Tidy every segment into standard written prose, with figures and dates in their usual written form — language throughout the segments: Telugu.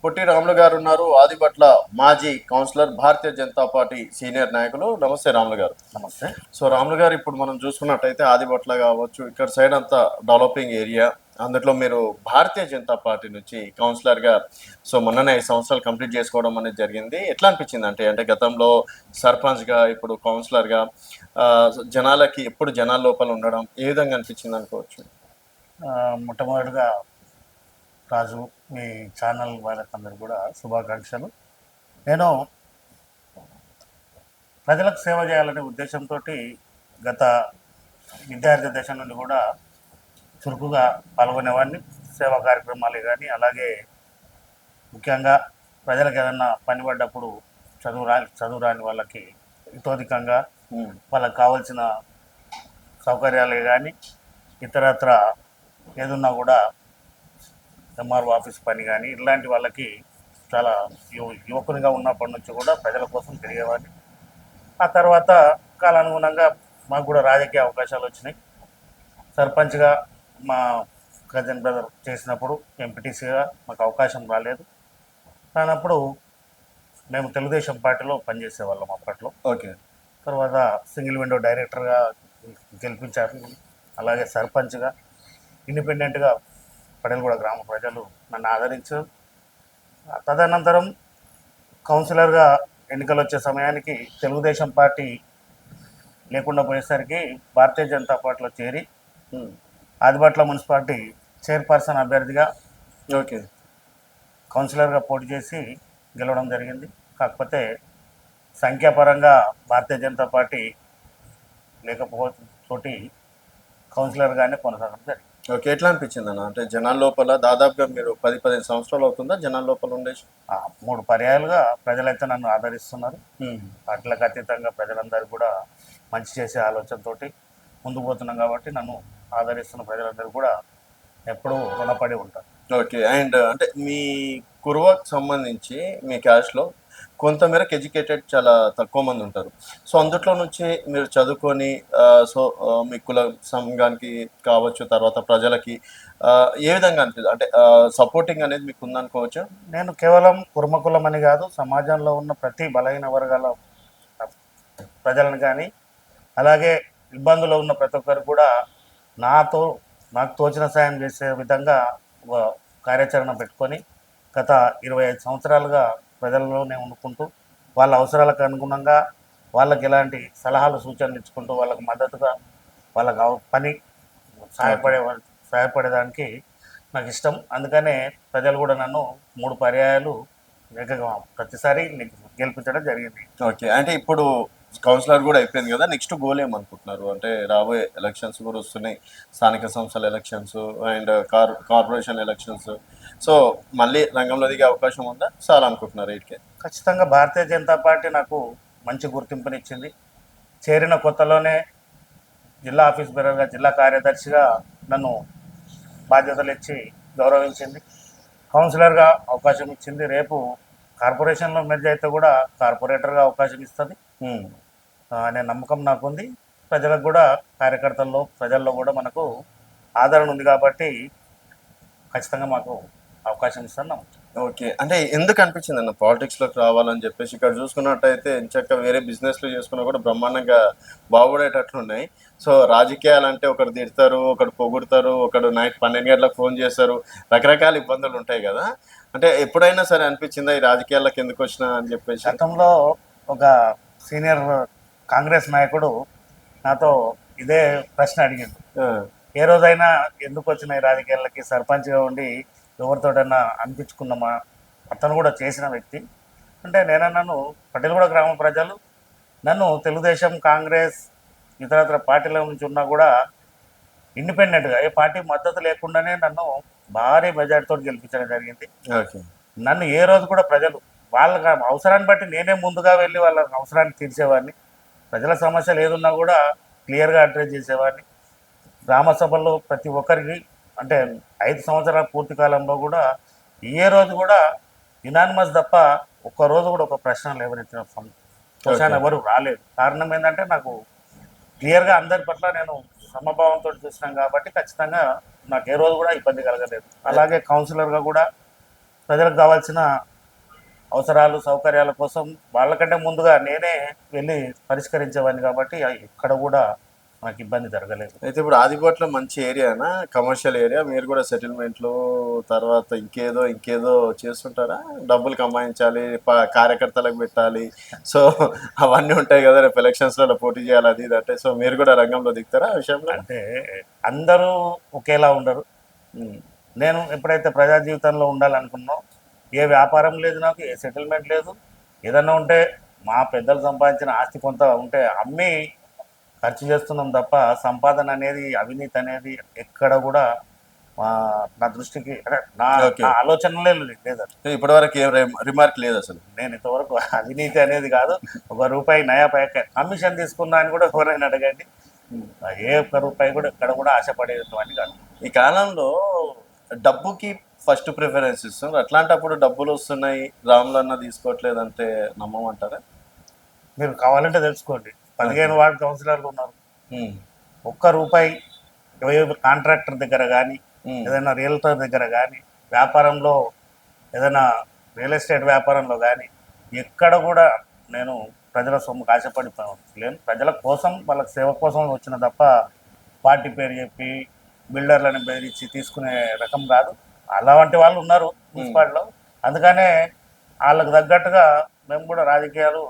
పొట్టి రాములు గారు ఉన్నారు. ఆదిపట్ల మాజీ councillor, Bharatiya Janata party senior నాయకులు. నమస్తే రాములు గారు. నమస్తే. సో రాములు గారు, ఇప్పుడు మనం చూసుకున్నట్టయితే ఆదిపట్ల కావచ్చు, ఇక్కడ సైడ్ అంతా డెవలపింగ్ ఏరియా. అందులో మీరు భారతీయ జనతా పార్టీ నుంచి కౌన్సిలర్గా మొన్ననే 5 సంవత్సరాలు కంప్లీట్ చేసుకోవడం అనేది జరిగింది. ఎట్లా అనిపించింది అంటే గతంలో సర్పంచ్గా, ఇప్పుడు కౌన్సిలర్గా జనాలకి ఎప్పుడు జనాల లోపల ఉండడం ఏ విధంగా అనిపించింది అనుకోవచ్చు? మొట్టమొదటిగా రాజు, మీ ఛానల్ వాళ్ళకందరూ కూడా శుభాకాంక్షలు. నేను ప్రజలకు సేవ చేయాలనే ఉద్దేశంతో గత విద్యార్థి దశ నుండి కూడా చురుకుగా పాల్గొనేవాడిని. సేవా కార్యక్రమాలు కానీ, అలాగే ముఖ్యంగా ప్రజలకు ఏదన్నా పని పడ్డప్పుడు చదువు రాని వాళ్ళకి ఇతోధికంగా వాళ్ళకి కావాల్సిన సౌకర్యాలే కానీ ఇతరత్ర ఏదున్నా కూడా ఎంఆర్ఓ ఆఫీస్ పని కానీ ఇలాంటి వాళ్ళకి చాలా యువకునిగా ఉన్నప్పటి నుంచి కూడా ప్రజల కోసం తిరిగేవాడిని. ఆ తర్వాత కాలానుగుణంగా మాకు కూడా రాజకీయ అవకాశాలు వచ్చినాయి. సర్పంచ్గా మా కజిన్ బ్రదర్ చేసినప్పుడు ఎంపీటీసీగా మాకు అవకాశం రాలేదు. కానప్పుడు మేము తెలుగుదేశం పార్టీలో పనిచేసేవాళ్ళం అప్పట్లో. ఓకే. తర్వాత సింగిల్ విండో డైరెక్టర్గా గెలిపించారు. అలాగే సర్పంచ్గా ఇండిపెండెంట్గా పడేలగూడ గ్రామ ప్రజలు నన్ను ఆదరించారు. తదనంతరం కౌన్సిలర్గా ఎన్నికలు వచ్చే సమయానికి తెలుగుదేశం పార్టీ లేకుండా పోయేసరికి భారతీయ జనతా పార్టీలో చేరి ఆదిపట్ల మున్సిపాలిటీ చైర్పర్సన్ అభ్యర్థిగా ఓకే కౌన్సిలర్గా పోటీ చేసి గెలవడం జరిగింది. కాకపోతే సంఖ్యాపరంగా భారతీయ జనతా పార్టీ లేకపోతే కౌన్సిలర్గానే కొనసాగడం జరిగింది. ఓకే. ఎట్లా అనిపించింది అన్న? అంటే జనాల లోపల దాదాపుగా మీరు 10-15 సంవత్సరాలు అవుతుందా జనాల లోపల ఉండేసి? 3 పర్యాయాలుగా ప్రజలైతే నన్ను ఆదరిస్తున్నారు. పార్టీలకు అతీతంగా ప్రజలందరూ కూడా మంచి చేసే ఆలోచనతోటి ముందుకు పోతున్నాం కాబట్టి నన్ను ఆదరిస్తున్న ప్రజలందరూ కూడా ఎప్పుడూ రుణపడి ఉంటారు. ఓకే. అండ్ అంటే మీ కురువకు సంబంధించి మీ క్యాష్లో కొంతమేరకు ఎడ్యుకేటెడ్ చాలా తక్కువ మంది ఉంటారు. సో అందుట్లో నుంచి మీరు చదువుకొని మీ కుల సంఘానికి కావచ్చు, తర్వాత ప్రజలకి ఏ విధంగా అనిపిస్తుంది? అంటే సపోర్టింగ్ అనేది మీకు ఉందనుకోవచ్చు. నేను కేవలం కుర్మకులం అని కాదు, సమాజంలో ఉన్న ప్రతి బలహీన వర్గాల ప్రజలను కానీ, అలాగే ఇబ్బందులో ఉన్న ప్రతి ఒక్కరు కూడా నాకు తోచిన సాయం చేసే విధంగా ఒక కార్యాచరణ పెట్టుకొని గత 25 సంవత్సరాలుగా ప్రజల్లోనే ఉండుకుంటూ వాళ్ళ అవసరాలకు అనుగుణంగా వాళ్ళకి ఎలాంటి సలహాలు సూచనలు ఇచ్చుకుంటూ వాళ్ళకు మద్దతుగా వాళ్ళకు పని సహాయపడేదానికి నాకు ఇష్టం. అందుకనే ప్రజలు కూడా నన్ను 3 పర్యాయాలు ప్రతిసారి గెలిపించడం జరిగింది. ఓకే. అంటే ఇప్పుడు కౌన్సిలర్ కూడా అయిపోయింది కదా, నెక్స్ట్ గోల్ ఏమనుకుంటున్నారు? అంటే రాబోయే ఎలక్షన్స్ కూడా వస్తున్నాయి, స్థానిక సంస్థల elections and corporation elections. So మళ్ళీ రంగంలో దిగే అవకాశం ఉందా? చాలా అనుకుంటున్నారు వీటికి? ఖచ్చితంగా భారతీయ జనతా పార్టీ నాకు మంచి గుర్తింపునిచ్చింది. చేరిన కొత్తలోనే జిల్లా ఆఫీస్ బేరర్గా, జిల్లా కార్యదర్శిగా నన్ను బాధ్యతలు ఇచ్చి గౌరవించింది. కౌన్సిలర్గా అవకాశం ఇచ్చింది. రేపు కార్పొరేషన్లో మెర్జ్ అయితే కూడా కార్పొరేటర్గా అవకాశం ఇస్తుంది అనే నమ్మకం నాకుంది. ప్రజలకు కూడా, కార్యకర్తల్లో ప్రజల్లో కూడా మనకు ఆదరణ ఉంది కాబట్టి ఖచ్చితంగా మాకు అవకాశం ఇస్తాను. ఓకే. అంటే ఎందుకు అనిపించింది అన్న పాలిటిక్స్లోకి రావాలని చెప్పేసి? ఇక్కడ చూసుకున్నట్టయితే ఎంచక్క వేరే బిజినెస్లు చేసుకున్నా కూడా బ్రహ్మాండంగా బాగుపడేటట్లున్నాయి. సో రాజకీయాలంటే ఒకరు తిడతారు, ఒకరు పొగుడతారు, ఒకడు నైట్ 12 గంటలకు ఫోన్ చేస్తారు, రకరకాల ఇబ్బందులు ఉంటాయి కదా. అంటే ఎప్పుడైనా సరే అనిపించిందా ఈ రాజకీయాలకు ఎందుకు వచ్చినా అని చెప్పేసి? గతంలో ఒక సీనియర్ కాంగ్రెస్ నాయకుడు నాతో ఇదే ప్రశ్న అడిగిండు. ఏ రోజైనా ఎందుకు వచ్చిన ఈ రాజకీయాలకి, సర్పంచ్గా ఉండి ఎవరితోటైనా అనిపించుకున్నామా? అతను కూడా చేసిన వ్యక్తి. అంటే నేనన్నాను, పటేలగూడ గ్రామ ప్రజలు నన్ను తెలుగుదేశం, కాంగ్రెస్, ఇతరత్ర పార్టీల నుంచి ఉన్నా కూడా ఇండిపెండెంట్గా ఏ పార్టీ మద్దతు లేకుండానే నన్ను భారీ మెజార్టీతో గెలిపించడం జరిగింది. నన్ను ఏ రోజు కూడా ప్రజలు వాళ్ళ అవసరాన్ని బట్టి నేనే ముందుగా వెళ్ళి వాళ్ళ అవసరాన్ని తీర్చేవాడిని. ప్రజల సమస్యలు ఏదున్నా కూడా క్లియర్గా అడ్రస్ చేసేవాడిని. గ్రామ సభల్లో ప్రతి ఒక్కరికి, అంటే 5 సంవత్సరాల పూర్తి కాలంలో కూడా ఏ రోజు కూడా యునానిమస్ తప్ప ఒక్కరోజు కూడా ఒక ప్రశ్న లేవనెత్తిన క్వశ్చన్ ఎవరు రాలేదు. కారణం ఏంటంటే నాకు క్లియర్గా అందరి పట్ల నేను సమభావంతో చూసినాం కాబట్టి ఖచ్చితంగా నాకు ఏ రోజు కూడా ఇబ్బంది కలగలేదు. అలాగే కౌన్సిలర్గా కూడా ప్రజలకు కావాల్సిన అవసరాలు సౌకర్యాల కోసం వాళ్ళకంటే ముందుగా నేనే వెళ్ళి పరిష్కరించేవాడిని కాబట్టి ఇక్కడ కూడా నాకు ఇబ్బంది జరగలేదు. అయితే ఇప్పుడు ఆదికోట్లో మంచి ఏరియానా, కమర్షియల్ ఏరియా? మీరు కూడా సెటిల్మెంట్లు తర్వాత ఇంకేదో చేస్తుంటారా? డబ్బులు కమాయించాలి, కార్యకర్తలకు పెట్టాలి, సో అవన్నీ ఉంటాయి కదా, రేపు ఎలక్షన్స్లలో పోటీ చేయాలి, అది ఇది అంటే, సో మీరు కూడా రంగంలో దిగుతారా ఆ విషయంలో? అంటే అందరూ ఒకేలా ఉండరు. ఉమ్, నేను ఎప్పుడైతే ప్రజా జీవితంలో ఉండాలనుకున్నానో ఏ వ్యాపారం లేదు, నాకు ఏ సెటిల్మెంట్ లేదు. ఏదన్నా ఉంటే మా పెద్దలు సంపాదించిన ఆస్తి కొంత ఉంటే అమ్మి ఖర్చు చేస్తున్నాం తప్ప సంపాదన అనేది, అవినీతి అనేది ఎక్కడ కూడా నా దృష్టికి అంటే నా ఓకే. నా ఆలోచనలే లేదు. ఇప్పటి వరకు ఏం రిమార్క్ లేదు అసలు. నేను ఇంతవరకు అవినీతి అనేది కాదు, ఒక రూపాయి నయా పైక కమిషన్ తీసుకున్నా అని కూడా ఎవరైనా అడగండి. ఏ ఒక్క రూపాయి కూడా ఎక్కడ కూడా ఆశపడేటువంటి కాదు. ఈ కాలంలో డబ్బుకి ఫస్ట్ ప్రిఫరెన్స్ ఇస్తున్నారు. అట్లాంటప్పుడు డబ్బులు వస్తున్నాయి, రాములు అన్న తీసుకోవట్లేదంటే నమ్మమంటారా? మీరు కావాలంటే తెలుసుకోండి, 15 వార్డు కౌన్సిలర్లు ఉన్నారు. ఉమ్, ఒక్క రూపాయి కాంట్రాక్టర్ దగ్గర కానీ, ఉమ్, ఏదైనా రియల్టర్ దగ్గర కానీ, వ్యాపారంలో ఏదైనా రియల్ ఎస్టేట్ వ్యాపారంలో కానీ ఎక్కడ కూడా నేను ప్రజల సొమ్ముకు ఆశపడి లేను. ప్రజల కోసం, వాళ్ళ సేవ కోసం వచ్చిన తప్ప పార్టీ పేరు చెప్పి బిల్డర్లను బెదిరించి తీసుకునే రకం కాదు. అలాంటి వాళ్ళు ఉన్నారు మున్సిపాలిటీలో. అందుకనే వాళ్ళకు తగ్గట్టుగా మేము కూడా రాజకీయాలు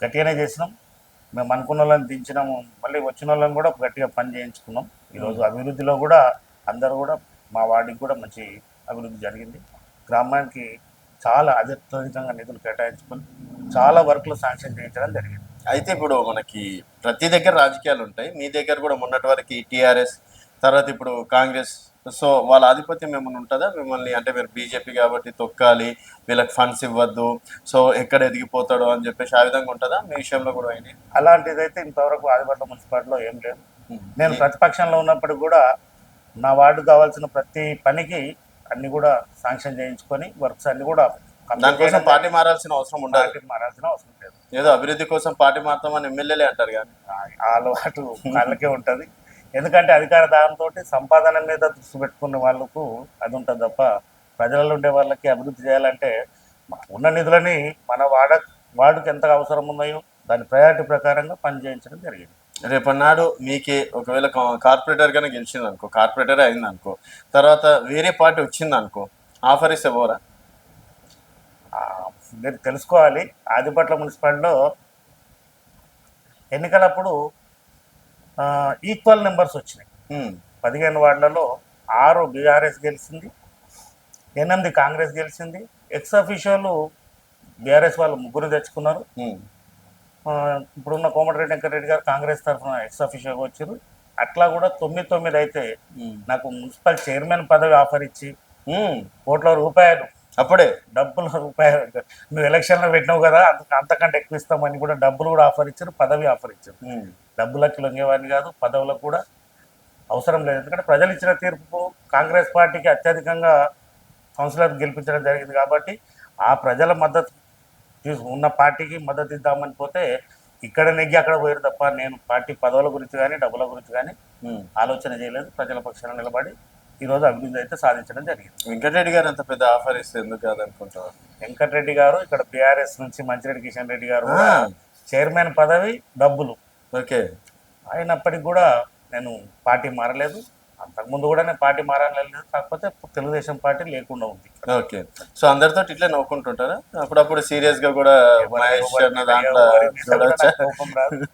గట్టిగానే చేసినాం. మేము అనుకున్న వాళ్ళని దించినాము, మళ్ళీ వచ్చిన వాళ్ళని కూడా గట్టిగా పని చేయించుకున్నాం. ఈరోజు అభివృద్ధిలో కూడా అందరూ కూడా మా వార్డుకి కూడా మంచి అభివృద్ధి జరిగింది. గ్రామానికి చాలా అత్యధికంగా నిధులు కేటాయించుకొని చాలా వర్క్లు శాంక్షన్ చేయించడం జరిగింది. అయితే ఇప్పుడు మనకి ప్రతి దగ్గర రాజకీయాలు ఉంటాయి. మీ దగ్గర కూడా మొన్నటి వరకు టీఆర్ఎస్, తర్వాత ఇప్పుడు కాంగ్రెస్, సో వాళ్ళ ఆధిపత్యం ఏమైనా ఉంటుందా మిమ్మల్ని? అంటే మీరు బీజేపీ కాబట్టి తొక్కాలి, వీళ్ళకి ఫండ్స్ ఇవ్వద్దు, సో ఎక్కడ ఎదిగిపోతాడో అని చెప్పేసి ఆ విధంగా ఉంటుందా మీ విషయంలో కూడా? అయినాయి అలాంటిదైతే ఇంతవరకు ఆదిపట్ల మున్సిపాలిటీలో ఏం లేదు. నేను ప్రతిపక్షంలో ఉన్నప్పుడు కూడా నా వార్డు కావాల్సిన ప్రతి పనికి అన్ని కూడా శాంక్షన్ చేయించుకొని వర్క్స్ అన్ని కూడా దానికోసం పార్టీ మారాల్సిన అవసరం ఉండాలి. మారాల్సిన అవసరం లేదు. ఏదో అభివృద్ధి కోసం పార్టీ మారుతామని ఎమ్మెల్యేలే అంటారు కానీ ఆ అలవాటు వాళ్ళకే ఉంటుంది. ఎందుకంటే అధికార దానంతో సంపాదన మీద దృష్టి పెట్టుకునే వాళ్ళకు అది ఉంటుంది తప్ప ప్రజలలో ఉండే వాళ్ళకి అభివృద్ధి చేయాలంటే ఉన్న నిధులని మన వార్డుకి ఎంత అవసరం ఉన్నాయో దాని ప్రయారిటీ ప్రకారంగా పని చేయించడం జరిగింది. రేపన్నాడు మీకే ఒకవేళ కార్పొరేటర్గానే గెలిచింది అనుకో, కార్పొరేటరే అయింది అనుకో, తర్వాత వేరే పార్టీ వచ్చింది అనుకో, ఆఫర్ ఇస్తే పోరా? మీరు తెలుసుకోవాలి, ఆదిపట్ల మున్సిపాలిటీలో ఎన్నికలప్పుడు ఈక్వల్ నెంబర్స్ వచ్చినాయి. 15 వార్డులలో 6 బీఆర్ఎస్ గెలిచింది, 8 కాంగ్రెస్ గెలిచింది. ఎక్స్ అఫీషియల్ బీఆర్ఎస్ వాళ్ళు 3 తెచ్చుకున్నారు. ఇప్పుడున్న కోమటిరెడ్డి వెంకటరెడ్డి గారు కాంగ్రెస్ తరఫున ఎక్స్ అఫీషియల్గా వచ్చారు. అట్లా కూడా 9 అయితే నాకు మున్సిపల్ చైర్మన్ పదవి ఆఫర్ ఇచ్చి ₹1,00,000 అప్పుడే రూపాయలు నువ్వు ఎలక్షన్లో పెట్టినావు కదా, అంతకంటే ఎక్కువ ఇస్తామని కూడా డబ్బులు కూడా ఆఫర్ ఇచ్చారు, పదవి ఆఫర్ ఇచ్చారు. డబ్బులకి లొంగేవాడిని కాదు, పదవులకు కూడా అవసరం లేదు. ఎందుకంటే ప్రజలు ఇచ్చిన తీర్పు కాంగ్రెస్ పార్టీకి అత్యధికంగా కౌన్సిలర్ గెలిపించడం జరిగింది కాబట్టి ఆ ప్రజల మద్దతు ఉన్న పార్టీకి మద్దతు ఇద్దామని పోతే ఇక్కడ నెగ్గి అక్కడ పోయారు తప్ప నేను పార్టీ పదవుల గురించి కానీ డబ్బుల గురించి కానీ ఆలోచన చేయలేదు. ప్రజల పక్షాన నిలబడి ఈరోజు అభివృద్ధి అయితే సాధించడం జరిగింది. వెంకటరెడ్డి గారు అంత పెద్ద ఆఫర్ ఇస్తే ఎందుకు కాదనుకుంటారు? వెంకటరెడ్డి గారు ఇక్కడ బీఆర్ఎస్ నుంచి మంచిరెడ్డి కిషన్ రెడ్డి గారు చైర్మన్ పదవి డబ్బులు ఓకే అయినప్పటికీ కూడా నేను పార్టీ మారలేదు. అంతకుముందు కూడా నేను పార్టీ మారలేదు, కాకపోతే తెలుగుదేశం పార్టీ లేకుండా ఉంది. ఓకే, సో అందరితో ఇట్లా నవ్వుకుంటుంటారా? అప్పుడప్పుడు సీరియస్ గా కూడా మహేష్ అన్న దాంట్లో కోపం రాదు.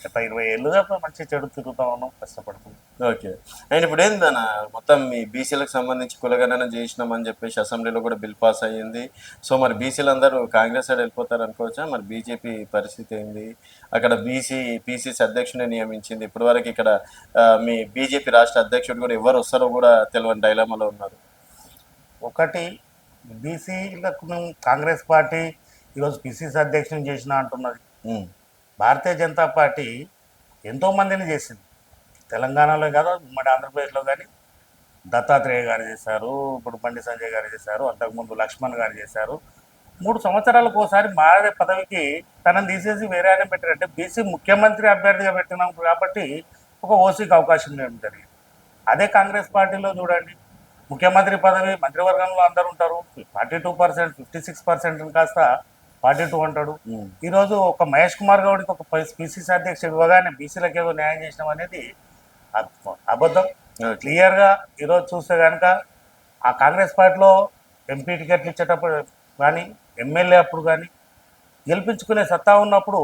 గత 20 ఏళ్ళుగా మంచి చెడు తిరుగుతా ఉన్నాం, కష్టపడుతుంది. ఓకే, అండ్ ఇప్పుడు ఏందన్న మొత్తం మీ బీసీలకు సంబంధించి కులగణన చేసినామని చెప్పేసి అసెంబ్లీలో కూడా బిల్ పాస్ అయ్యింది. సో మరి బీసీలు అందరూ కాంగ్రెస్ సైడ్ వెళ్ళిపోతారు అనుకోవచ్చా? మరి బీజేపీ పరిస్థితి ఏంది? అక్కడ పీసీసీ అధ్యక్షుడిని నియమించింది, ఇప్పటి వరకు ఇక్కడ మీ బీజేపీ రాష్ట్ర అధ్యక్షుడు కూడా ఎవరు వస్తారో కూడా తెలియని డైలమాలో ఉన్నారు. ఒకటి, బీసీలకు కాంగ్రెస్ పార్టీ ఈరోజు పిసిసి అధ్యక్షుని చేసిన అంటున్నది. భారతీయ జనతా పార్టీ ఎంతోమందిని చేసింది, తెలంగాణలో కాదు ఉమ్మడి ఆంధ్రప్రదేశ్లో కానీ. దత్తాత్రేయ గారు చేశారు, ఇప్పుడు బండి సంజయ్ గారు చేశారు, అంతకుముందు లక్ష్మణ్ గారు చేశారు. 3 సంవత్సరాలకు ఒకసారి మారే పదవికి తనని తీసేసి వేరే ఆయన పెట్టారంటే బీసీ ముఖ్యమంత్రి అభ్యర్థిగా పెట్టినాం కాబట్టి ఒక ఓసీకి అవకాశం ఇవ్వడం జరిగింది. అదే కాంగ్రెస్ పార్టీలో చూడండి, ముఖ్యమంత్రి పదవి మంత్రివర్గంలో అందరు ఉంటారు. 42%, 56% కాస్త 42 అంటాడు. ఈరోజు ఒక మహేష్ కుమార్ గౌడ్కి ఒక పిసిసి అధ్యక్షుడు ఇవ్వగానే బీసీలకు ఏదో న్యాయం చేసినాం అనేది అబద్ధం. క్లియర్గా ఈరోజు చూస్తే కనుక ఆ కాంగ్రెస్ పార్టీలో ఎంపీ టికెట్లు ఇచ్చేటప్పుడు కానీ ఎమ్మెల్యే అప్పుడు కానీ గెలిపించుకునే సత్తా ఉన్నప్పుడు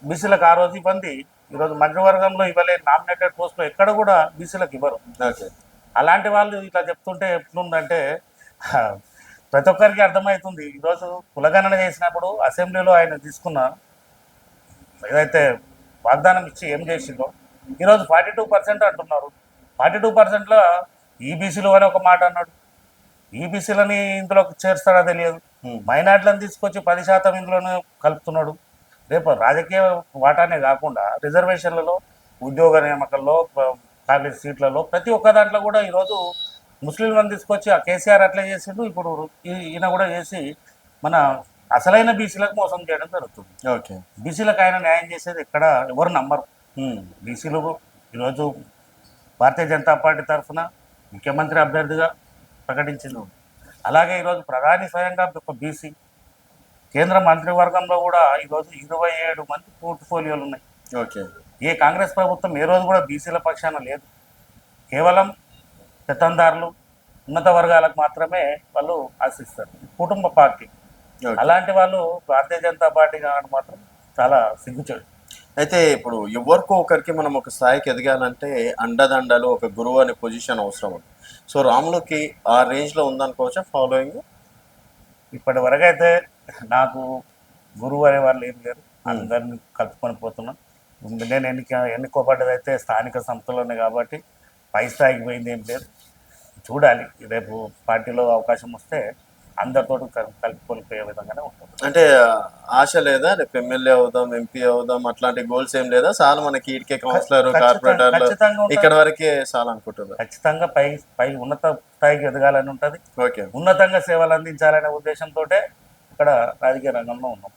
బీసీలకు ఆ రోజు ఇబ్బంది. ఈరోజు మంత్రివర్గంలో ఇవ్వలేని నామినేటెడ్ పోస్టులో ఎక్కడ కూడా బీసీలకు ఇవ్వరు. అలాంటి వాళ్ళు ఇట్లా చెప్తుంటే ఎట్లుందంటే ప్రతి ఒక్కరికి అర్థమవుతుంది. ఈరోజు కులగణన చేసినప్పుడు అసెంబ్లీలో ఆయన తీసుకున్న ఏదైతే వాగ్దానం ఇచ్చి ఏం చేసిందో ఈరోజు 42% అంటున్నారు. 42%లో ఈబీసీలు అని ఒక మాట అన్నాడు. ఈబీసీలని ఇందులోకి చేర్స్తాడో తెలియదు. మైనార్టీలను తీసుకొచ్చి 10% ఇందులోనే కలుపుతున్నాడు. రేపు రాజకీయ వాటానే కాకుండా రిజర్వేషన్లలో, ఉద్యోగ నియామకాల్లో, ఖాళీ సీట్లలో ప్రతి ఒక్క దాంట్లో కూడా ఈరోజు ముస్లింలను తీసుకొచ్చి ఆ కేసీఆర్ అట్లా చేసిండు. ఇప్పుడు ఈయన కూడా చేసి మన అసలైన బీసీలకు మోసం చేయడం జరుగుతుంది. ఓకే, బీసీలకు ఆయన న్యాయం చేసేది ఎక్కడ ఎవరు నమ్మరు. బీసీలు ఈరోజు భారతీయ జనతా పార్టీ తరఫున ముఖ్యమంత్రి అభ్యర్థిగా ప్రకటించింది. అలాగే ఈరోజు ప్రధాని స్వయంగా ఒక బీసీ. కేంద్ర మంత్రివర్గంలో కూడా ఈరోజు 27 మంది పోర్ట్ఫోలియోలు ఉన్నాయి. ఓకే, ఏ కాంగ్రెస్ ప్రభుత్వం ఏ రోజు కూడా బీసీల పక్షాన లేదు. కేవలం పెత్తందారులు, ఉన్నత వర్గాలకు మాత్రమే వాళ్ళు ఆశిస్తారు. కుటుంబ పార్టీ అలాంటి వాళ్ళు భారతీయ జనతా పార్టీ కావడం మాత్రం చాలా సిగ్గుచేడు. అయితే ఇప్పుడు ఎవరికో ఒకరికి మనం ఒక స్థాయికి ఎదగాలంటే అండదండలు, ఒక గురువు అనే పొజిషన్ అవసరం ఉంది. సో రాములకి ఆ రేంజ్లో ఉందనుకోవచ్చా ఫాలోయింగ్? ఇప్పటి వరకు అయితే నాకు గురువు అనే వాళ్ళు ఏం లేరు. అందరిని కలుపుకొని పోతున్నాం. నేను ఎన్నుకోబడ్డది అయితే స్థానిక సంస్థలోనే కాబట్టి పై స్థాయికి పోయింది ఏం లేదు. చూడాలి, రేపు పార్టీలో అవకాశం వస్తే అందరితో కలుపుకొని పోయే విధంగానే ఉంటుంది. అంటే ఆశ లేదా రేపు ఎమ్మెల్యే అవుదాం, ఎంపీ అవుదాం అట్లాంటి గోల్స్ ఏం లేదా? చాలా మనకి ఇటుకే కౌన్సిలర్, కార్పొరేటర్లు ఇక్కడ వరకే చాలా అనుకుంటున్నారు. ఖచ్చితంగా పై ఉన్నత స్థాయికి ఎదగాలని ఉంటుంది. ఓకే, ఉన్నతంగా సేవలు అందించాలనే ఉద్దేశంతో ఇక్కడ రాజకీయ రంగంలో ఉన్నాం.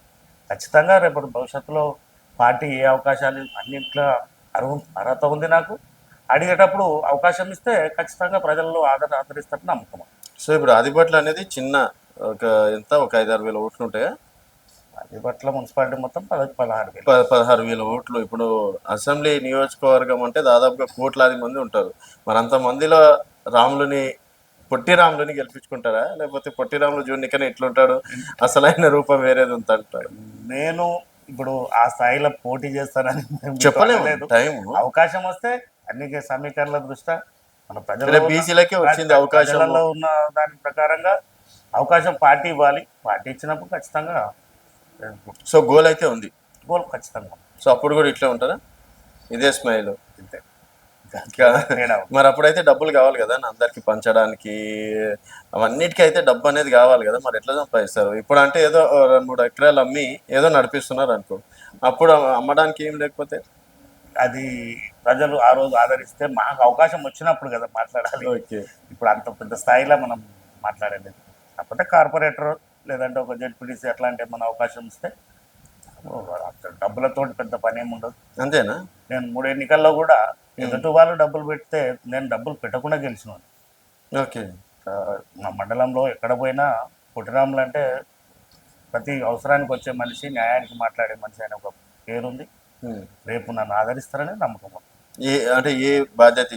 ఖచ్చితంగా రేపటి భవిష్యత్తులో పార్టీ ఏ అవకాశాలు అన్నింట్లో అర్హత ఉంది. నాకు అడిగేటప్పుడు అవకాశం ఇస్తే ఖచ్చితంగా ప్రజల్లో ఆదరిస్తారని నమ్మకం. సో ఇప్పుడు ఆదిబట్ల అనేది చిన్న ఒక ఎంత ఒక 5-6 వేల ఓట్లు ఉంటాయా? ఆదిబట్ల మున్సిపాలిటీ మొత్తం 16,000. 16,000 ఓట్లు. ఇప్పుడు అసెంబ్లీ నియోజకవర్గం అంటే దాదాపుగా కోట్లాది మంది ఉంటారు. మరి అంత మందిలో రాములని, పొట్టి రాములని గెలిపించుకుంటారా? లేకపోతే పొట్టి రాములు జూనికనే ఎట్లుంటాడు, అసలైన రూపం వేరేది ఉందంటాడు? నేను ఇప్పుడు ఆ స్థాయిలో పోటీ చేస్తానని చెప్పలేదు. టైం అవకాశం వస్తే అన్ని సమీకరణల దృష్ట్యా మన బీసీలకే వచ్చింది అవకాశం. ఉన్న దాని ప్రకారంగా అవకాశం పార్టీ ఇవ్వాలి. పార్టీ ఇచ్చినప్పుడు ఖచ్చితంగా సో గోల్ అయితే ఉంది. గోల్ ఖచ్చితంగా. సో అప్పుడు కూడా ఇట్లా ఉంటారా? ఇదే స్మైల్ ఇంతే. మరి అప్పుడైతే డబ్బులు కావాలి కదా అందరికి పంచడానికి, అవన్నిటికీ అయితే డబ్బు అనేది కావాలి కదా. మరి ఎట్లా సంపాదిస్తారు? ఇప్పుడు అంటే ఏదో 2-3 ఎకరాలు అమ్మి ఏదో నడిపిస్తున్నారు అనుకో, అప్పుడు అమ్మడానికి ఏం లేకపోతే అది ప్రజలు ఆ రోజు ఆదరిస్తే మాకు అవకాశం వచ్చినప్పుడు కదా మాట్లాడాలి. ఇప్పుడు అంత పెద్ద స్థాయిలో మనం మాట్లాడలేదు. కాకపోతే కార్పొరేటర్ లేదంటే ఒక జెడ్పీటీసీ అట్లాంటి మన అవకాశం ఇస్తే డబ్బులతో పెద్ద పని ఏమి ఉండదు. అంతేనా? నేను 3 ఎన్నికల్లో కూడా ఎదుటి వాళ్ళు డబ్బులు పెడితే నేను డబ్బులు పెట్టకుండా గెలిచినాను. ఓకే, మా మండలంలో ఎక్కడ పోయినా పుట్టిరాములు అంటే ప్రతి అవసరానికి వచ్చే మనిషి, న్యాయానికి మాట్లాడే మనిషి అనే ఒక పేరుంది. రేపు నన్ను ఆదరిస్తారని నమ్మకం. అంటే ఏ బాధ్యత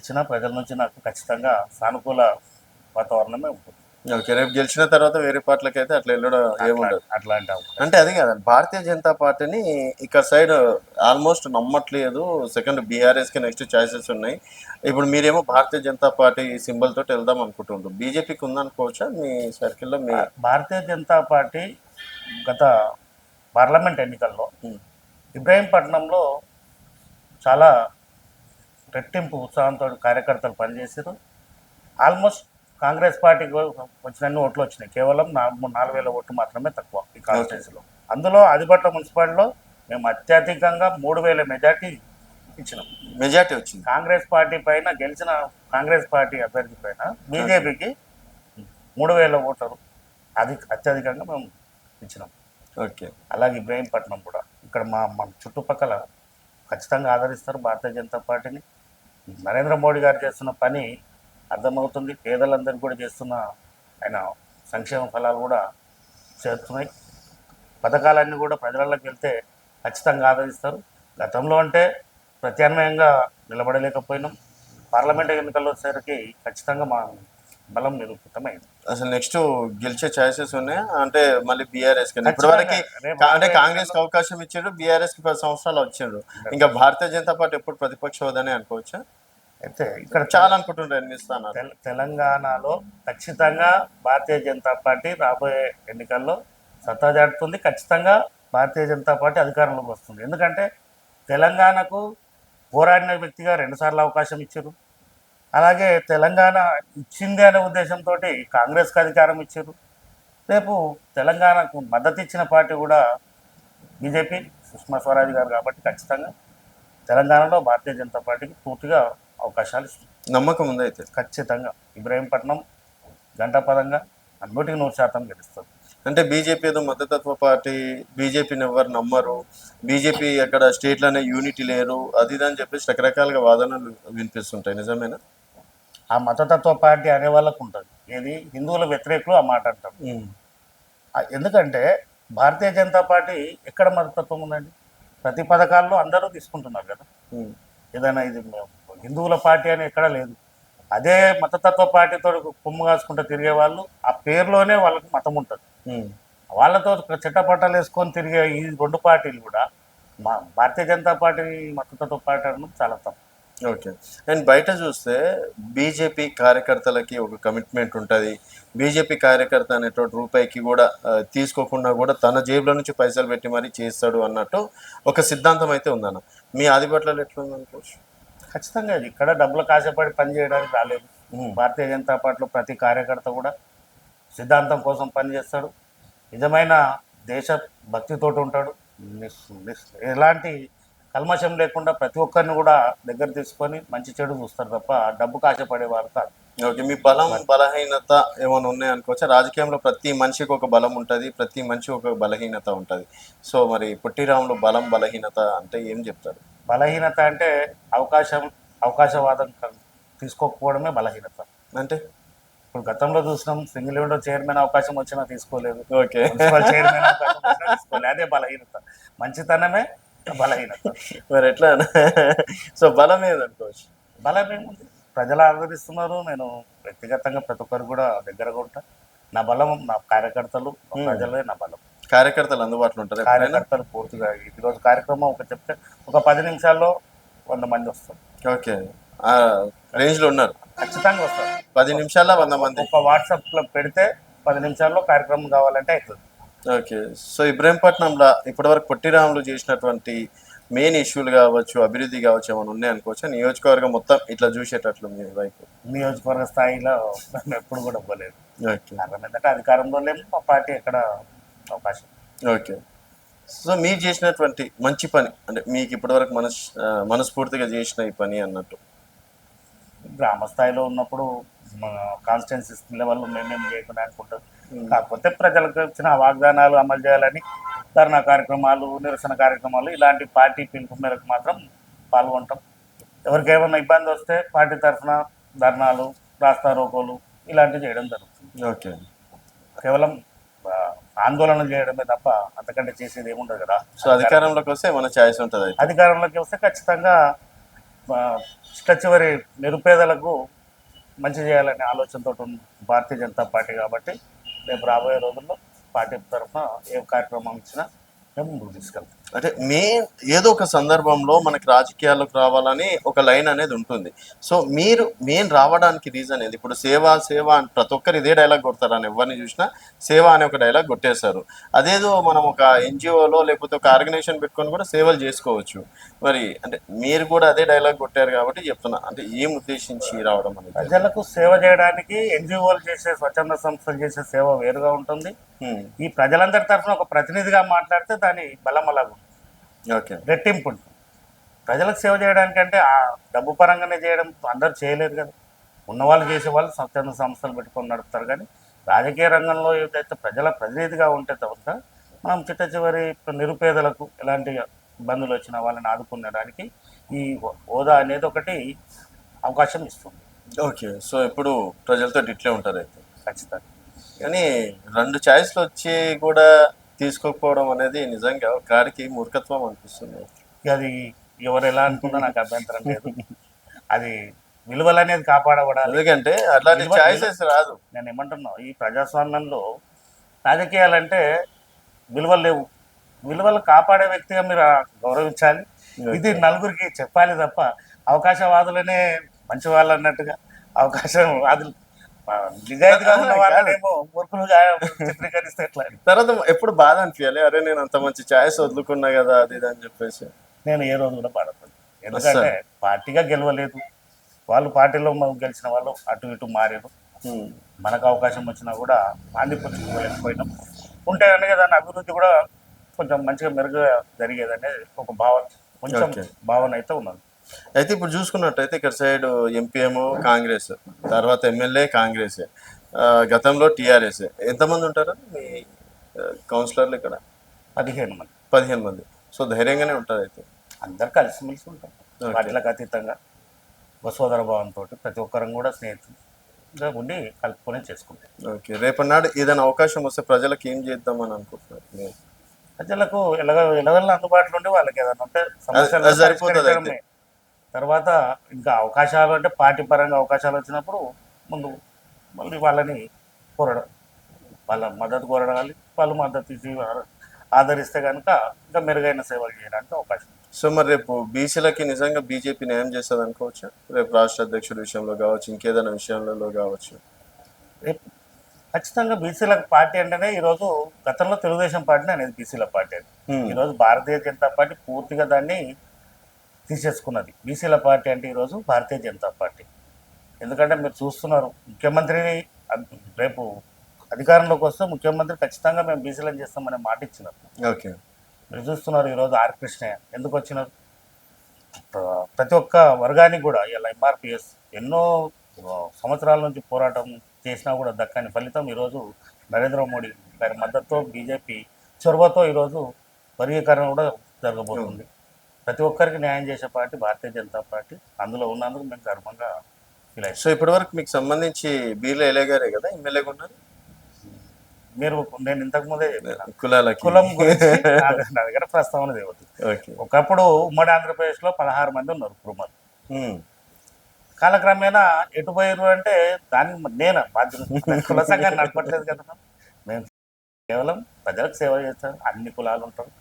ఇచ్చినా ప్రజల నుంచి నాకు ఖచ్చితంగా సానుకూల వాతావరణమే ఉంటుంది. ఓకే, రేపు గెలిచిన తర్వాత వేరే పార్టీలకి అయితే అట్లా వెళ్ళడం ఏముండదు. అట్లాంటి అంటే అది కాదు, భారతీయ జనతా పార్టీని ఇక్కడ సైడ్ ఆల్మోస్ట్ నమ్మట్లేదు. సెకండ్ బీఆర్ఎస్కి నెక్స్ట్ చాయిసెస్ ఉన్నాయి. ఇప్పుడు మీరేమో భారతీయ జనతా పార్టీ సింబల్ తోటి వెళ్దాం అనుకుంటున్నారు. బీజేపీకి ఉందనుకోవచ్చా మీ సర్కిల్లో? మీ భారతీయ జనతా పార్టీ గత పార్లమెంట్ ఎన్నికల్లో ఇబ్రాహీంపట్నంలో చాలా రెట్టింపు ఉత్సాహంతో కార్యకర్తలు పనిచేశారు. ఆల్మోస్ట్ కాంగ్రెస్ పార్టీకి వచ్చినన్ని ఓట్లు వచ్చినాయి. కేవలం 4,000 ఓట్లు మాత్రమే తక్కువ ఈ కాన్స్టిట్యూన్సీలో. అందులో ఆదిబట్ల మున్సిపాలిటీలో మేము అత్యధికంగా 3,000 మెజార్టీ ఇచ్చినాం. మెజార్టీ వచ్చింది. కాంగ్రెస్ పార్టీ పైన గెలిచిన కాంగ్రెస్ పార్టీ అభ్యర్థి పైన బీజేపీకి 3,000 ఓట్లు అత్యధికంగా మేము ఇచ్చినాం. ఓకే, అలాగే ఇబ్రాహీంపట్నం కూడా ఇక్కడ మన చుట్టుపక్కల ఖచ్చితంగా ఆదరిస్తారు భారతీయ జనతా పార్టీని. నరేంద్ర మోడీ గారు చేస్తున్న పని అర్థమవుతుంది. పేదలందరికీ కూడా చేస్తున్న ఆయన సంక్షేమ ఫలాలు కూడా చేరుతున్నాయి. పథకాలన్నీ కూడా ప్రజలలోకి వెళ్తే ఖచ్చితంగా ఆదరిస్తారు. గతంలో అంటే ప్రత్యామ్నాయంగా నిలబడలేకపోయినాం. పార్లమెంట్ ఎన్నికల్లో వచ్చేసరికి ఖచ్చితంగా మా బలం నిరూపితమైంది. అసలు నెక్స్ట్ గెలిచే ఛాయిసెస్ ఉన్నాయా? అంటే మళ్ళీ బీఆర్ఎస్ కానీ ఇప్పటివరకు రేపు అంటే రాబోయే కాంగ్రెస్ కి అవకాశం ఇచ్చాడు, బీఆర్ఎస్ కి 10 సంవత్సరాలు వచ్చిండు. ఇంకా భారతీయ జనతా పార్టీ ఎప్పుడు ప్రతిపక్ష హోదానే అనుకోవచ్చా? అయితే ఇక్కడ చాలా అనుకుంటుండ్రు ఎన్ని స్థానాలు. తెలంగాణలో ఖచ్చితంగా భారతీయ జనతా పార్టీ రాబోయే ఎన్నికల్లో సత్తా చాటుతుంది. ఖచ్చితంగా భారతీయ జనతా పార్టీ అధికారంలోకి వస్తుంది. ఎందుకంటే తెలంగాణకు పోరాడిన వ్యక్తిగా 2 సార్లు అవకాశం ఇచ్చారు. అలాగే తెలంగాణ ఇచ్చింది అనే ఉద్దేశంతో కాంగ్రెస్కి అధికారం ఇచ్చారు. రేపు తెలంగాణకు మద్దతు ఇచ్చిన పార్టీ కూడా బీజేపీ, సుష్మా స్వరాజ్ గారు. కాబట్టి ఖచ్చితంగా తెలంగాణలో భారతీయ జనతా పార్టీకి పూర్తిగా అవకాశాలు ఇస్తుంది. నమ్మకం ఉంది అయితే. ఖచ్చితంగా ఇబ్రహీంపట్నం గంటాపదంగా 100% గెలుస్తుంది. అంటే బీజేపీ ఏదో మద్దతత్వ పార్టీ, బీజేపీని ఎవరు నమ్మరు, బీజేపీ అక్కడ స్టేట్లోనే యూనిటీ లేరు, అది ఇది అని చెప్పేసి రకరకాలుగా వాదనలు వినిపిస్తుంటాయి. నిజమేనా? ఆ మతతత్వ పార్టీ అనే వాళ్ళకు ఉంటుంది. ఏది హిందువుల వ్యతిరేకులు ఆ మాట అంటారు. ఎందుకంటే భారతీయ జనతా పార్టీ ఎక్కడ మతతత్వం ఉందండి? ప్రతి పథకాల్లో అందరూ తీసుకుంటున్నారు కదా. ఏదైనా ఇది హిందువుల పార్టీ అని ఎక్కడా లేదు. అదే మతతత్వ పార్టీతో కొమ్ము కాసుకుంటూ తిరిగే వాళ్ళు ఆ పేరులోనే వాళ్ళకి మతం ఉంటుంది. వాళ్ళతో చెట్టపట్టాలు వేసుకొని తిరిగే ఈ 2 పార్టీలు కూడా మా భారతీయ జనతా పార్టీ మతతత్వ పార్టీ అనడం చాలా తప్పు. ఓకే. అండ్ బయట చూస్తే బీజేపీ కార్యకర్తలకి ఒక కమిట్మెంట్ ఉంటుంది. బీజేపీ కార్యకర్త అనేటువంటి రూపాయికి కూడా తీసుకోకుండా కూడా తన జేబులో నుంచి పైసలు పెట్టి మరీ చేస్తాడు అన్నట్టు ఒక సిద్ధాంతం అయితే ఉందన్న. మీ ఆదిపట్లలో ఎట్లుంది అనుకోవచ్చు? ఖచ్చితంగా ఇది ఇక్కడ డబ్బులకు ఆశపడి పనిచేయడానికి రాలేదు. భారతీయ జనతా పార్టీలో ప్రతి కార్యకర్త కూడా సిద్ధాంతం కోసం పనిచేస్తాడు. నిజమైన దేశ భక్తితోటి ఉంటాడు. ఎలాంటి కల్మషం లేకుండా ప్రతి ఒక్కరిని కూడా దగ్గర తీసుకొని మంచి చెడు చూస్తారు తప్ప డబ్బుకు ఆశపడేవారు కాదు. ఓకే. మీ బలం బలహీనత ఏమైనా ఉన్నాయి అనుకోవచ్చా? రాజకీయంలో ప్రతి మనిషికి ఒక బలం ఉంటుంది, ప్రతి మనిషి ఒక బలహీనత ఉంటుంది. సో మరి పొట్టిరాములు బలం బలహీనత అంటే ఏం చెప్తారు? బలహీనత అంటే అవకాశవాదం తీసుకోకపోవడమే బలహీనత. అంటే ఇప్పుడు గతంలో చూసినాం, సింగిల్ విండో చైర్మన్ అవకాశం వచ్చినా తీసుకోలేదు, ఓకే, మున్సిపల్ చైర్మన్ అవకాశం వచ్చినా తీసుకోలేదు. అదే బలహీనత. మంచితనమే బలహీనత. మరి ఎట్లా? సో బలం ఏదనుకోవచ్చు? బలం ఏముంది? ప్రజలు ఆదరిస్తున్నారు. నేను వ్యక్తిగతంగా ప్రతి ఒక్కరు కూడా దగ్గరగా ఉంటా. నా బలం నా కార్యకర్తలు, ప్రజలే నా బలం. కార్యకర్తలు అందుబాటులో ఉంటారు? కార్యకర్తలు పూర్తిగా ఈరోజు కార్యక్రమం చెప్తే ఒక 10 నిమిషాల్లో 100 మంది వస్తారు. ఓకే, ఆ రేంజ్ లో ఉన్నారు. ఖచ్చితంగా వస్తారు. 10 నిమిషాల్లో 100 మంది. ఒక వాట్సాప్ లో పెడితే 10 నిమిషాల్లో కార్యక్రమం కావాలంటే అవుతుంది. ఓకే. సో ఇబ్రహీంపట్నంలో ఇప్పటివరకు పొట్టిరాములు చేసినటువంటి మెయిన్ ఇష్యూలు కావచ్చు, అభివృద్ధి కావచ్చు, ఏమైనా ఉన్నాయి అనుకోవచ్చు? నియోజకవర్గం మొత్తం ఇట్లా చూసేటట్లు మీ వైపు? నియోజకవర్గ స్థాయిలో మేము ఎప్పుడు కూడా ఇవ్వలేదు. ఓకే. కారణం ఏంటంటే అధికారంలో లేము, మా పార్టీ ఎక్కడ అవకాశం. ఓకే. సో మీరు చేసినటువంటి మంచి పని అంటే మీకు ఇప్పటివరకు మనస్ఫూర్తిగా చేసిన ఈ పని అన్నట్టు? గ్రామ స్థాయిలో ఉన్నప్పుడు కాన్స్టిట్యున్సీ లెవెల్లో మేమేం చేయకుండా అనుకుంటాం. కాకపోతే ప్రజలకు వచ్చిన వాగ్దానాలు అమలు చేయాలని ధర్నా కార్యక్రమాలు, నిరసన కార్యక్రమాలు, ఇలాంటి పార్టీ పిలుపు మేరకు మాత్రం పాల్గొంటాం. ఎవరికి ఏమైనా ఇబ్బంది వస్తే పార్టీ తరఫున ధర్నాలు, రాస్తారోకోలు ఇలాంటివి చేయడం జరుగుతుంది. ఓకే. కేవలం ఆందోళన చేయడమే తప్ప అంతకంటే చేసేది ఏముండదు కదా. సో అధికారంలోకి వస్తే ఏమైనా ఛాయిస్ ఉంటుంది? అధికారంలోకి వస్తే ఖచ్చితంగా చివరి నిరుపేదలకు మంచి చేయాలనే ఆలోచనతో ఉంది భారతీయ జనతా పార్టీ. కాబట్టి రేపు రాబోయే రోజుల్లో పార్టీ తరఫున ఏ కార్యక్రమం ఇచ్చినా మేము ముందుకు తీసుకెళ్తాం. అంటే ఏదో ఒక సందర్భంలో మనకి రాజకీయాల్లోకి రావాలని ఒక లైన్ అనేది ఉంటుంది. సో మెయిన్ రావడానికి రీజన్ ఏది? ఇప్పుడు సేవ అని ప్రతి ఒక్కరు ఇదే డైలాగ్ కొడతారు, అని ఎవరిని చూసినా సేవ అనే ఒక డైలాగ్ కొట్టేస్తారు. అదేదో మనం ఒక ఎన్జిఓలో లేకపోతే ఒక ఆర్గనైజేషన్ పెట్టుకొని కూడా సేవలు చేసుకోవచ్చు. మరి అంటే మీరు కూడా అదే డైలాగ్ కొట్టారు కాబట్టి చెప్తున్నా, అంటే ఏం ఉద్దేశించి రావడం అనేది? ప్రజలకు సేవ చేయడానికి ఎన్జిఓలు చేసే, స్వచ్ఛంద సంస్థలు చేసే సేవ వేరుగా ఉంటుంది. ఈ ప్రజలందరి తరఫున ఒక ప్రతినిధిగా మాట్లాడితే దాని బలం అలాగ ఓకే, రెట్టింపు ఉంటుంది. ప్రజలకు సేవ చేయడానికి అంటే ఆ డబ్బు పరంగానే చేయడం అందరూ చేయలేరు కదా. ఉన్నవాళ్ళు చేసేవాళ్ళు స్వచ్ఛంద సంస్థలు పెట్టుకొని నడుపుతారు. కానీ రాజకీయ రంగంలో ఏదైతే ప్రజల ప్రతినిధిగా ఉంటే తప్ప మనం చివరి నిరుపేదలకు ఎలాంటి ఇబ్బందులు వచ్చినా వాళ్ళని ఆదుకునడానికి ఈ హోదా అనేది ఒకటి అవకాశం ఇస్తుంది. ఓకే. సో, ఎప్పుడు ప్రజలతో ఇట్లే ఉంటారైతే. ఖచ్చితంగా. కానీ 2 చాయిస్‌లు వచ్చి కూడా తీసుకోకపోవడం అనేది నిజంగా ఒక కాడికి మూర్ఖత్వం అనిపిస్తుంది. ఇక అది ఎవరు ఎలా అనుకున్నా నాకు అభ్యంతరం లేదు. అది విలువలనేది కాపాడబడాలి. ఎందుకంటే అట్లాంటి విలువ విలు చాయిసెస్ రాదు. నేను ఏమంటున్నా, ఈ ప్రజాస్వామ్యంలో రాజకీయాలంటే విలువలు లేవు. విలువలు కాపాడే వ్యక్తిగా మీరు గౌరవించాలి. ఇది నలుగురికి చెప్పాలి తప్ప అవకాశవాదులనే మంచి వాళ్ళు అన్నట్టుగా అవకాశవాదులు నిజాయితీగా ఉన్న వాళ్ళనేమో మూర్ఖులుగా చిత్రీకరిస్తే ఎట్లా అని. తర్వాత ఎప్పుడు బాధ అనిపియాలి. అరే నేను అంత మంచి చాయిస్ వదులుకున్నా కదా అది ఇది అని చెప్పేసి. నేను ఏ రోజు కూడా బాధపడను. ఎందుకంటే పార్టీగా గెలవలేదు. వాళ్ళు పార్టీలో గెలిచిన వాళ్ళు అటు ఇటు మారారు. హ్మ్. మనకు అవకాశం వచ్చినా కూడా అందిపుచ్చుకోలేకపోయినాం. ఉంటే కనుక దాని అభివృద్ధి కూడా కొంచెం మంచిగా మెరుగుగా జరిగేదనేది ఒక భావన, కొంచెం ఓకే. భావన అయితే ఉన్నది. అయితే ఇప్పుడు చూసుకున్నట్టయితే ఇక్కడ సైడ్ ఎంపీ ఏమో కాంగ్రెస్, తర్వాత ఎమ్మెల్యే కాంగ్రెసే, గతంలో టీఆర్ఎస్. ఎంతమంది ఉంటారు మీ కౌన్సిలర్లు ఇక్కడ? 15 మంది 15 మంది. సో ధైర్యంగానే ఉంటారు అయితే. అందరు కలిసిమెలిసి ఉంటాం. ఓకే. వాటిలకు అతీతంగా ఒక సోదర భావంతో ప్రతి ఒక్కరం కూడా స్నేహితులుగా ఉండి కలుపుకొని చేసుకుంటాం. ఓకే. రేపటి ఏదైనా అవకాశం వస్తే ప్రజలకు ఏం చేద్దామని అనుకుంటున్నారు మీరు? ప్రజలకు ఎలవెల్ల అందుబాటులో ఉండి వాళ్ళకి ఏదైనా ఉంటే సమస్యలు అది సరిపోతుంది అయితే. పరిష్కరించడమే. తర్వాత ఇంకా అవకాశాలు అంటే పార్టీ పరంగా అవకాశాలు వచ్చినప్పుడు ముందు మళ్ళీ వాళ్ళని కోరడం, వాళ్ళ మద్దతు కోరడాలి. వాళ్ళు మద్దతు ఇచ్చి ఆదరిస్తే కనుక ఇంకా మెరుగైన సేవలు చేయడానికి అవకాశం ఉంది. సో మరి రేపు బీసీలకి నిజంగా బీజేపీ న్యాయం చేస్తుంది అనుకోవచ్చు. రేపు రాష్ట్ర అధ్యక్షుడి విషయంలో కావచ్చు, ఇంకేదైనా విషయాలలో కావచ్చు. రేపు ఖచ్చితంగా బీసీల పార్టీ అంటేనే ఈరోజు, గతంలో తెలుగుదేశం పార్టీ అనేది బీసీల పార్టీ అని. హ్మ్. ఈరోజు భారతీయ జనతా పార్టీ పూర్తిగా దాన్ని తీసేసుకున్నది. బీసీల పార్టీ అంటే ఈరోజు భారతీయ జనతా పార్టీ. ఎందుకంటే మీరు చూస్తున్నారు, ముఖ్యమంత్రిని రేపు అధికారంలోకి వస్తే ముఖ్యమంత్రి ఖచ్చితంగా మేము బీసీలను చేస్తామనే మాట ఇచ్చినారు. ఓకే. మీరు చూస్తున్నారు ఈరోజు ఆర్ కృష్ణయ్య ఎందుకు వచ్చినారు. ప్రతి ఒక్క వర్గానికి కూడా ఇలా ఎంఆర్పిఎస్ ఎన్నో సంవత్సరాల నుంచి పోరాటం చేసినా కూడా దక్కని ఫలితం ఈరోజు నరేంద్ర మోడీ గారి మద్దతుతో, బీజేపీ చొరవతో ఈరోజు వర్గీకరణ కూడా జరగబోతుంది. ప్రతి ఒక్కరికి న్యాయం చేసే పార్టీ భారతీయ జనతా పార్టీ. అందులో ఉన్నందుకు మేము గర్వంగా ఫీల్ అవుతాం. సో ఇప్పటి వరకు మీకు సంబంధించి బీర్ల ఎలే గారే కదా ఎమ్మెల్యేగా ఉన్నారు. మీరు నేను ఇంతకు ముందే చెప్పిన కులాలకి కులం గురించి నా దగ్గర ప్రస్తావన దేవద్దు. ఓకే. ఒకప్పుడు ఉమ్మడి ఆంధ్రప్రదేశ్లో 16 మంది ఉన్నారు కురుమలు. హ్మ్. కాలక్రమేణా ఎటు పోయారు అంటే దానికి నేను బాధ్యత. కుల సంఘాన్ని నడపట్లేదు కదా మేము. కేవలం ప్రజలకు సేవ చేస్తాం. అన్ని కులాలు ఉంటారు.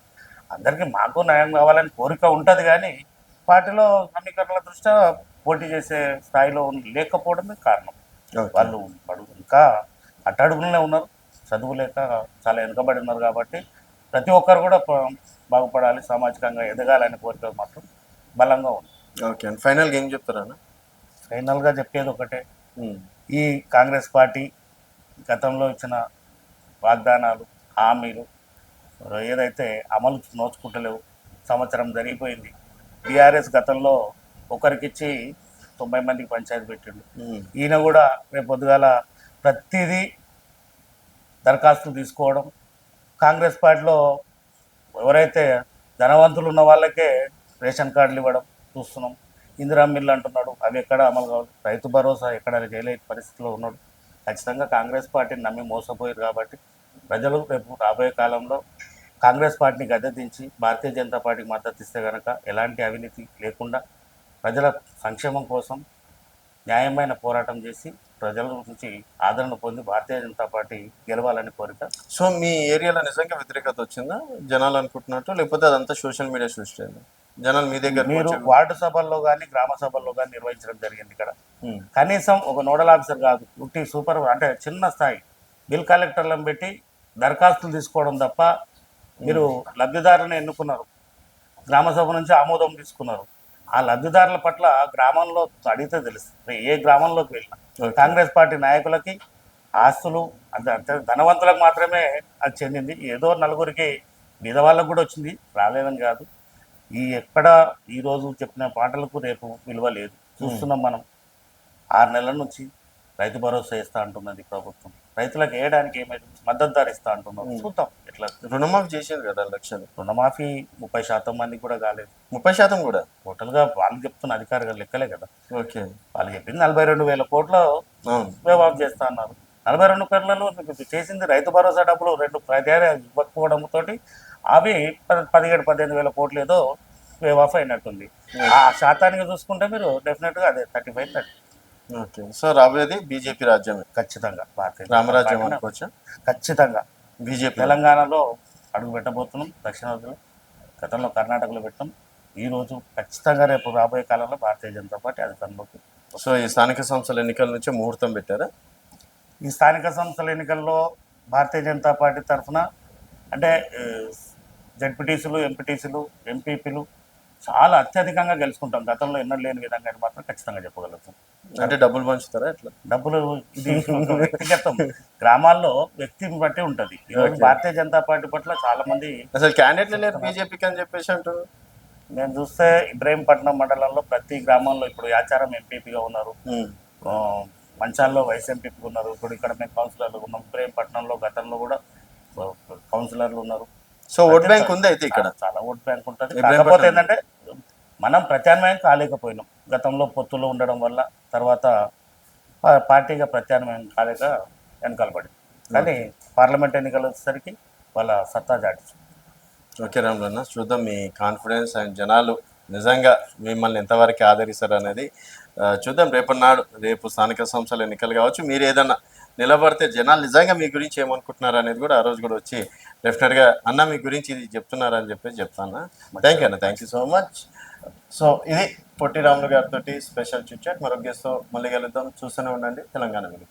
అందరికీ మాకు న్యాయం కావాలని కోరిక ఉంటుంది, కానీ పార్టీలో సమీకరణల దృష్ట్యా పోటీ చేసే స్థాయిలో లేకపోవడమే కారణం. ఓకే. వాళ్ళు ఇంకా అట్టడుగునే ఉన్నారు. చదువు లేక చాలా వెనుకబడి ఉన్నారు. కాబట్టి ప్రతి ఒక్కరు కూడా బాగుపడాలి, సామాజికంగా ఎదగాలని కోరిక మాత్రం బలంగా ఉంది. ఓకే అండి. ఫైనల్గా ఏం చెప్తారన్న? ఫైనల్గా చెప్పేది ఒకటే, హ్మ్. ఈ కాంగ్రెస్ పార్టీ గతంలో ఇచ్చిన వాగ్దానాలు, హామీలు ఏదైతే అమలు నోచుకుంటలేవు. సంవత్సరం జరిగిపోయింది. టీఆర్ఎస్ గతంలో ఒకరికిచ్చి 90 మందికి పంచాయతీ పెట్టిండు. హ్మ్. ఈయన కూడా రేపు పొద్దుగాల ప్రతిదీ దరఖాస్తులు తీసుకోవడం. కాంగ్రెస్ పార్టీలో ఎవరైతే ధనవంతులు ఉన్న వాళ్ళకే రేషన్ కార్డులు ఇవ్వడం చూస్తున్నాం. ఇందిరా మిల్లు అంటున్నాడు, అవి ఎక్కడ అమలు కావాలి. రైతు భరోసా ఎక్కడ చేయలేని పరిస్థితిలో ఉన్నాడు. ఖచ్చితంగా కాంగ్రెస్ పార్టీని నమ్మి మోసపోయారు. కాబట్టి ప్రజలు రేపు రాబోయే కాలంలో కాంగ్రెస్ పార్టీని గద్దెదించి భారతీయ జనతా పార్టీకి మద్దతు ఇస్తే కనుక ఎలాంటి అవినీతి లేకుండా ప్రజల సంక్షేమం కోసం న్యాయమైన పోరాటం చేసి ప్రజల నుంచి ఆదరణ పొంది భారతీయ జనతా పార్టీ గెలవాలని కోరిక. సో మీ ఏరియాలో నిజంగా వ్యతిరేకత వచ్చిందా జనాలు అనుకుంటున్నట్టు, లేకపోతే అదంతా సోషల్ మీడియా సృష్టి? జనాలు మీ దగ్గర మీరు వార్డు సభల్లో కానీ గ్రామ సభల్లో కానీ నిర్వహించడం జరిగింది. ఇక్కడ కనీసం ఒక నోడల్ ఆఫీసర్ కాదు, ఉట్టి సూపర్ అంటే చిన్న స్థాయి బిల్ కలెక్టర్లను పెట్టి దరఖాస్తులు తీసుకోవడం తప్ప, మీరు లబ్ధిదారులను ఎన్నుకున్నారు, గ్రామ సభ నుంచి ఆమోదం తీసుకున్నారు. ఆ లబ్ధిదారుల పట్ల గ్రామంలో అడిగితే తెలుస్తుంది. ఏ గ్రామంలోకి వెళ్ళినా కాంగ్రెస్ పార్టీ నాయకులకి ఆస్తులు అంతే ధనవంతులకు మాత్రమే అది చెందింది. ఏదో నలుగురికి మీద వాళ్ళకు కూడా వచ్చింది, రాలేదని కాదు. ఎక్కడ ఈరోజు చెప్పిన పాటలకు రేపు విలువ లేదు. చూస్తున్నాం మనం. 6 నెలల నుంచి రైతు భరోసా ఇస్తా అంటున్నది ప్రభుత్వం. రైతులకు వేయడానికి ఏమైంది మద్దతు ధర ఇస్తా అంటున్నాం. చూద్దాం ఎట్లా. రుణమాఫీ చేసేది కదా లక్షలు. రుణమాఫీ 30% మందికి కూడా కాలేదు. 30% కూడా. టోటల్గా వాళ్ళు చెప్తున్న అధికారులు లెక్కలే కదా. ఓకే. వాళ్ళు చెప్పింది 42,000 కోట్లు వేవ్ చేస్తా అన్నారు. 42 కోట్లలో మీకు చేసింది రైతు భరోసా డబ్బులు 2 ప్రతిహార ఇవ్వకపోవడంతో అవి 17-18 వేల కోట్లు ఏదో వేవ్ ఆఫ్ అయినట్టుంది. ఆ శాతానికి చూసుకుంటే మీరు డెఫినెట్గా అదే 35-30. ఓకే. సో రాబోయేది బీజేపీ రాజ్యమే ఖచ్చితంగా. భారతీయ రామరాజ్యం అనుకోవచ్చా? ఖచ్చితంగా బీజేపీ తెలంగాణలో అడుగు పెట్టబోతున్నాం. దక్షిణాదిలో గతంలో కర్ణాటకలో పెట్టాం. ఈరోజు ఖచ్చితంగా రేపు రాబోయే కాలంలో భారతీయ జనతా పార్టీ అధికారంలోకి. సో ఈ స్థానిక సంస్థల ఎన్నికల నుంచి ముహూర్తం పెట్టారా? ఈ స్థానిక సంస్థల ఎన్నికల్లో భారతీయ జనతా పార్టీ తరఫున అంటే జడ్పీటీసీలు, ఎంపీటీసీలు, ఎంపీపీలు చాలా అత్యధికంగా గెలుచుకుంటాం. గతంలో ఎన్నడూ లేని విధంగా మాత్రం ఖచ్చితంగా చెప్పగలుగుతాం. అంటే డబ్బులు పంచుతారా ఎట్లా? డబ్బులు ఇది వ్యక్తిగతం, గ్రామాల్లో వ్యక్తిని బట్టి ఉంటుంది. ఈరోజు భారతీయ జనతా పార్టీ పట్ల చాలా మంది అసలు క్యాండిడేట్లు లేరు బీజేపీకి అని చెప్పేసి అంటారు. నేను చూస్తే ఇబ్రహీంపట్నం మండలంలో ప్రతి గ్రామంలో ఇప్పుడు యాచారం ఎంపీపీగా ఉన్నారు, మంచాల్లో వైస్ ఎంపీపీ ఉన్నారు. ఇప్పుడు ఇక్కడ మేము కౌన్సిలర్లు ఉన్నాం. ఇబ్రహీంపట్నంలో గతంలో కూడా కౌన్సిలర్లు ఉన్నారు. సో ఓట్ బ్యాంక్ ఉంది అయితే ఇక్కడ చాలా ఓట్ బ్యాంక్ ఉంటుంది. కాకపోతే ఏంటంటే మనం ప్రత్యామ్నాయం కాలేకపోయినాం గతంలో పొత్తులో ఉండడం వల్ల. తర్వాత పార్టీగా ప్రత్యామ్నాయం కాలేక వెనకాల పడింది. కానీ పార్లమెంట్ ఎన్నికలు వచ్చేసరికి వాళ్ళ సత్తా చాటి. ఓకే రాములన్న, చూద్దాం మీ కాన్ఫిడెన్స్ అండ్ జనాలు నిజంగా మిమ్మల్ని ఎంతవరకు ఆదరిస్తారు అనేది చూద్దాం. రేపు స్థానిక సంస్థల ఎన్నికలు కావచ్చు, మీరు ఏదన్నా నిలబడితే జనాలు నిజంగా మీ గురించి ఏమనుకుంటున్నారు అనేది కూడా ఆ రోజు కూడా వచ్చి డెఫినెట్గా అన్న మీ గురించి ఇది చెప్తున్నారని చెప్పేసి చెప్తాను. థ్యాంక్ యూ అన్న, thank you so much. So ఇది పొట్టి రాములు గారితో స్పెషల్ చిట్ చాట్. మరొక గెస్ట్తో మళ్ళీ కలుద్దాం. చూస్తూనే ఉండండి తెలంగాణ వెలుగు.